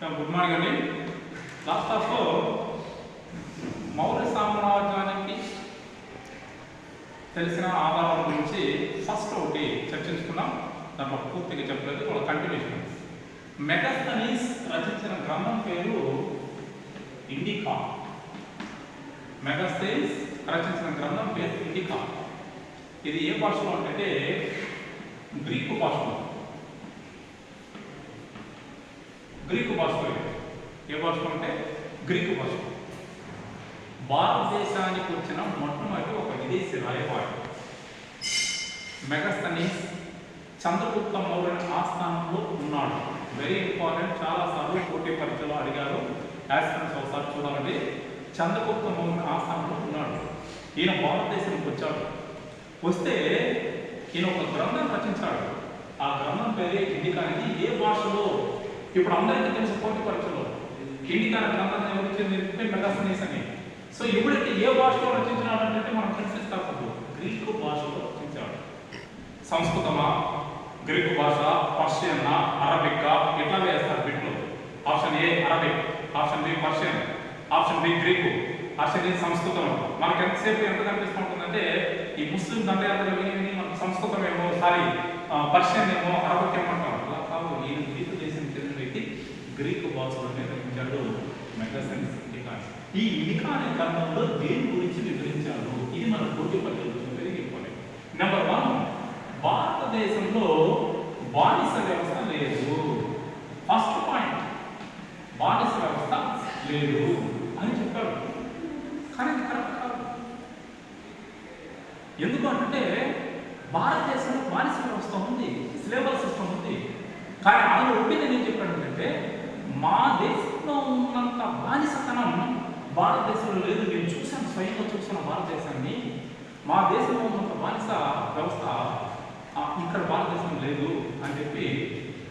Good morning అండి. Last క్లాస్లో మౌర్య సామ్రాజ్యానికి తెలిసిన ఆధారాల గురించి ఫస్ట్ ఒకటి చర్చించుకున్నాం. దాంట్లో పూర్తిగా చెప్పలేదు, వాళ్ళ కంటిన్యూషన్. మెగాస్థనీస్ రచించిన గ్రంథం పేరు ఇండికా. మెగాస్థనీస్ రచించిన గ్రంథం పేరు ఇండికా. ఇది ఏ భాషలో అంటే గ్రీకు భాషలో. గ్రీకు భాషలో ఏ భాషలో అంటే గ్రీకు భాష. భారతదేశానికి వచ్చిన మొట్టమొదటి ఒక విదేశీ రాయబారి మెగాస్థనీస్ చంద్రగుప్త మౌర్య ఆస్థానంలో ఉన్నాడు. వెరీ ఇంపార్టెంట్, చాలాసార్లు పోటీ పరీక్షలో అడిగారు. యాస్పిరెంట్స్ ఒకసారి చూడాలండి. చంద్రగుప్త మౌర్య ఆస్థానంలో ఉన్నాడు. ఈయన భారతదేశానికి వచ్చాడు. వస్తే ఈయన ఒక గ్రంథం రచించాడు. ఆ గ్రంథం పేరే ఇండికా. అనేది ఏ భాషలో? ఇప్పుడు అందరికీ తెలుసు పోటీ పరీక్షలో ఇండికా గ్రంథాన్ని ఎవరిచ్చింది? మెగాస్థనీస్ అని. సో ఇప్పుడైతే ఏ భాషలో రచించినాడు అంటే మనం కన్ఫ్యూజ్ కాకూడదు. గ్రీకు భాషలో రచించాడు. సంస్కృతమా, గ్రీకు భాష, పర్షియన్నా, అరబిక్కా, ఎట్లా వేస్తారు బిట్లో? Option A Arabic, option B Persian, option B Greek, option A Sanskrit. మనకు ఎంతసేపు ఎంత కనిపిస్తుంటుందంటే ఈ ముస్లిం దండయాత్రలు విని మనకు సంస్కృతం ఏమో, సారీ పర్షియన్ ఏమో, అరబిక్ ఏమంటారు. అలా కాదు, ఈయన గ్రీకు దేశం చెందిన వ్యక్తి గ్రీకు భాషలోనే రచించాడు మెగాస్థనీస్ ఇండికా. ఈ ఇండికా అనే గ్రంథంలో దేని గురించి వివరించాడు? ఇది మన పోటీ పరీక్షలో వెరీ ఇంపార్టెంట్. నెంబర్ 1, భారతదేశంలో బానిస వ్యవస్థ లేదు. ఫస్ట్ పాయింట్, బానిస వ్యవస్థ లేదు అని చెప్పాడు. కానీ కరెక్ట్ కాదు. ఎందుకంటే భారతదేశంలో బానిస వ్యవస్థ ఉంది, స్లేవర్ సిస్టమ్ ఉంది. కానీ ఆయన ఒపీనియన్ ఏం చెప్పాడంటే మా దేశంలో ఉన్నంత బానిసతనం భారతదేశంలో లేదు. నేను చూశాను, స్వయంగా చూసిన భారతదేశాన్ని. మా దేశంలో ఉన్నంత బానిస వ్యవస్థ ఇక్కడ భారతదేశం లేదు అని చెప్పి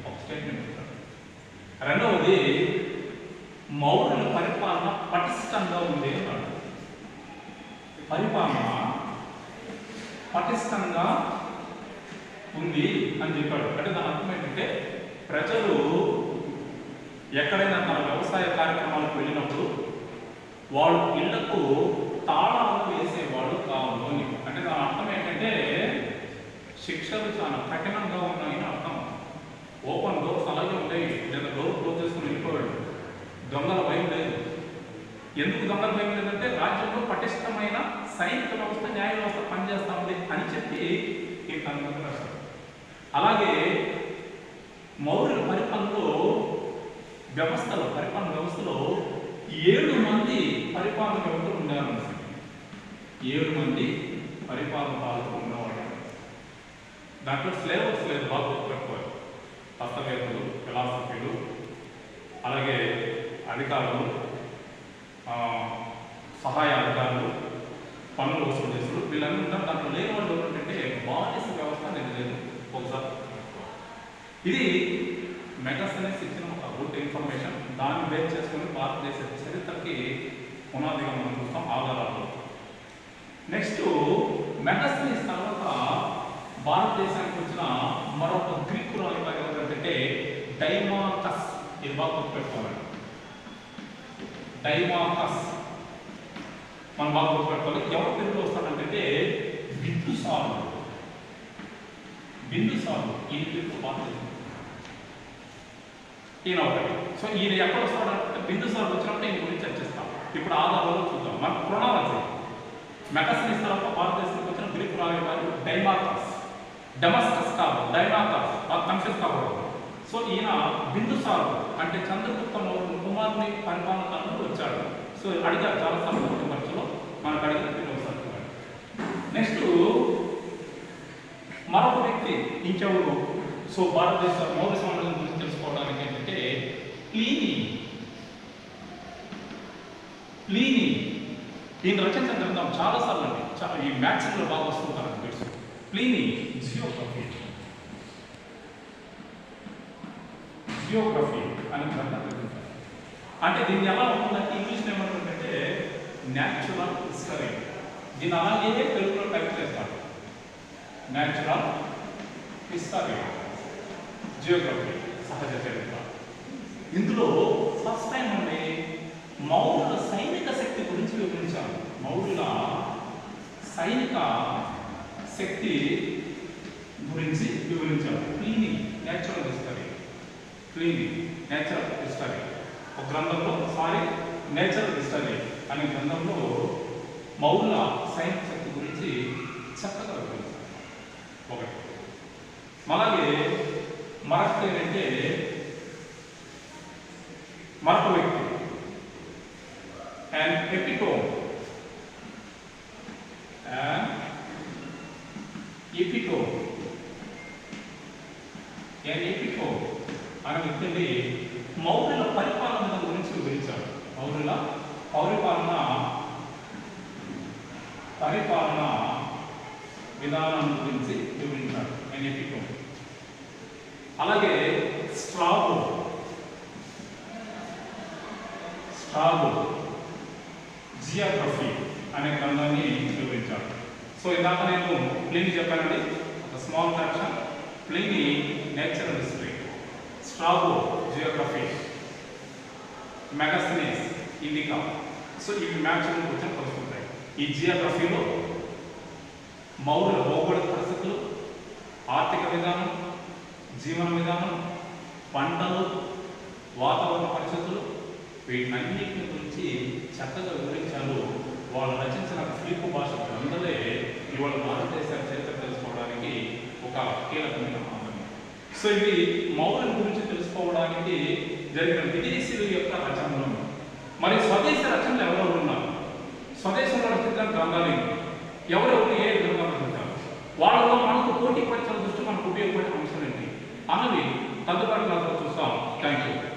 ఒక స్టేట్మెంట్ ఇచ్చారు. రెండవది, మౌర్యుల పరిపాలన పటిష్టంగా ఉంది అన్నాడు. పరిపాలన పటిష్టంగా ఉంది అని చెప్పాడు. అంటే దాని అర్థం ఏంటంటే ప్రజలు ఎక్కడైనా తన వ్యవసాయ కార్యక్రమాలకు వెళ్ళినప్పుడు వాళ్ళు ఇళ్లకు తాళాలు వేసేవాడు కాదు అని. అంటే దాని అర్థం ఏంటంటే శిక్షలు చాలా కఠినంగా ఉన్నాయని అర్థం. ఓపెన్ డోర్స్ అలాగే ఉంటాయి, లేదా డోర్ క్లోజ్ చేసుకుని వెళ్ళిపోయాడు. దొంగల భయం లేదు. ఎందుకు దొంగల భయం లేదంటే రాజ్యంలో పటిష్టమైన సైనిక వ్యవస్థ, న్యాయ వ్యవస్థ పనిచేస్తా ఉంది అని చెప్పి ఈ కనుక రాశారు. అలాగే మౌర్యుల పరిపాలనలో పరిపాలన వ్యవస్థలో 7 మంది పరిపాలన వ్యవస్థలు ఉండేవారు. 7 మంది పరిపాలన పాలకులు ఉండేవాళ్ళు. దాంట్లో స్లేవర్స్ లేదు, బాగా గుర్తుపెట్టుకోవాలి. తత్వవేత్తలు, ఫిలాసఫీలు, అలాగే అధికారులు, సహాయ అధికారులు, పనులు వసూలు చేసులు, వీళ్ళందరూ ఉంటారు. దాంట్లో లేని వాళ్ళు ఏంటంటే బానిస వ్యవస్థ అనేది లేదు. ఒకసారి ఇది మెగాస్థనీస్ ఇచ్చిన ఒక గుడ్ ఇన్ఫర్మేషన్. దాన్ని బేస్ చేసుకుని భారతదేశ చరిత్రకి పునాదిగా మనం చూస్తాం ఆధారాలు. నెక్స్ట్, మెగాస్థనీస్ తర్వాత భారతదేశానికి వచ్చిన మరొక గ్రీకు రాయబారి ఎవరంటే డైమాకస్. ఇది బాగా గుర్తుపెట్టుకోవాలి. డైమాకస్ మనం బాగా గుర్తుపెట్టుకోవాలి. ఎవరి పేరులో వస్తాడంటే బిందుసారుడు. ఈ పేరు భారతదేశం ఈయన ఒకటి. సో ఈయన ఎక్కడ వస్తాడంటే బిందుసారుడు వచ్చినప్పుడు ఈయన గురించి చర్చిస్తాం. ఇప్పుడు ఆధారాలు చూద్దాం. మన క్రోనాలజీ. మెగాస్థనీస్ తర్వాత భారతదేశానికి వచ్చిన గ్రీకు రాయబారి డైమాకస్. డమస్కస్ కాదు, డైమాకస్. కన్ఫ్యూజ్ కాకూడదు. సో ఈయన బిందుసారుడు అంటే చంద్రగుప్త మౌర్య కుమారుని పరిపాలన కాలంలో వచ్చాడు. సో అడిగారు చాలాసార్లు పోటీ పరీక్షలో, మనకు అడిగిన ఒకసారి. నెక్స్ట్ మరొక వ్యక్తి ఇంకెవరు? సో భారతదేశ మౌర్య సామ్రాజ్యం గురించి తెలుసుకోవడానికి ఏంటంటే ప్లీనీ. ఈయన రచించిన గ్రంథం చాలాసార్లు అండి, ఈ మ్యాథ్స్లో బాగా వస్తుంటారు తెలుసు. ప్లీనీ జియోగ్రఫీ అని గ్రంథం రచించారు. అంటే దీన్ని ఎలా ఉంటుందంటే ఇంగ్లీష్లో ఏమంటుందంటే న్యాచురల్ హిస్టరీ. దీన్ని అలాగే తెలుగులో టైప్ చేస్తాడు. న్యాచురల్ హిస్టరీ, జియోగ్రఫీ, సహజ చరిత్ర. ఇందులో మౌర్యుల సైనిక శక్తి గురించి వివరించారు. మౌర్యుల సైనిక శక్తి గురించి వివరించారు. Pliny natural history, Pliny natural history ఒక గ్రంథంలో, నేచురల్ హిస్టరీ అనే గ్రంథంలో మౌర్యుల సైనిక శక్తి గురించి చక్కగా వివరించారు. ఒకటి. అలాగే మరొకటి ఏంటంటే మరొక వ్యక్తి an epitome అనే వ్యక్తి మౌర్యుల పరిపాలన గురించి వివరించాడు. మౌర్యుల పరిపాలన విధానం గురించి వివరించాడు an epitome. అలాగే స్ట్రాబో జియోగ్రఫీ అనే గ్రంథాన్ని వివరించాడు. సో ఇందాక నేను ప్లీనీ చెప్పానండి, ఒక small correction. Pliny natural history, Strabo geography, Megasthenes Indica. So ఇవి మ్యాక్సిమం క్వశ్చన్ వస్తుంటాయి. ఈ జియోగ్రఫీలో మౌర్యుల భౌగోళిక పరిస్థితులు, ఆర్థిక విధానం, జీవన విధానం, పంటలు, వాతావరణ పరిస్థితులు, వీటన్నిటి గురించి చక్కగా వివరించారు. వాళ్ళు రచించిన ఫిలిప్ భాష గ్రంథాలే ఇవాళ భారతదేశ చరిత్ర తెలుసుకోవడానికి ఒక కీలకమైన భాగం. సో ఇవి మౌర్యుల గురించి తెలుసుకోవడానికి జరిగిన విదేశీయుల యొక్క రచనలు. మరి స్వదేశీ రచనలు ఎవరెవరు ఉన్నారు? స్వదేశంలో రచించిన గ్రంథాలు ఎవరెవరు ఏ గ్రంథాలు రచించారు? వాళ్ళలో మనకు పోటీ పరీక్షల దృష్టి మనకు ఉపయోగపడే అంశాలు ఏంటి అన్నవి తదుపరి క్లాసులో చూస్తాం. Thank you.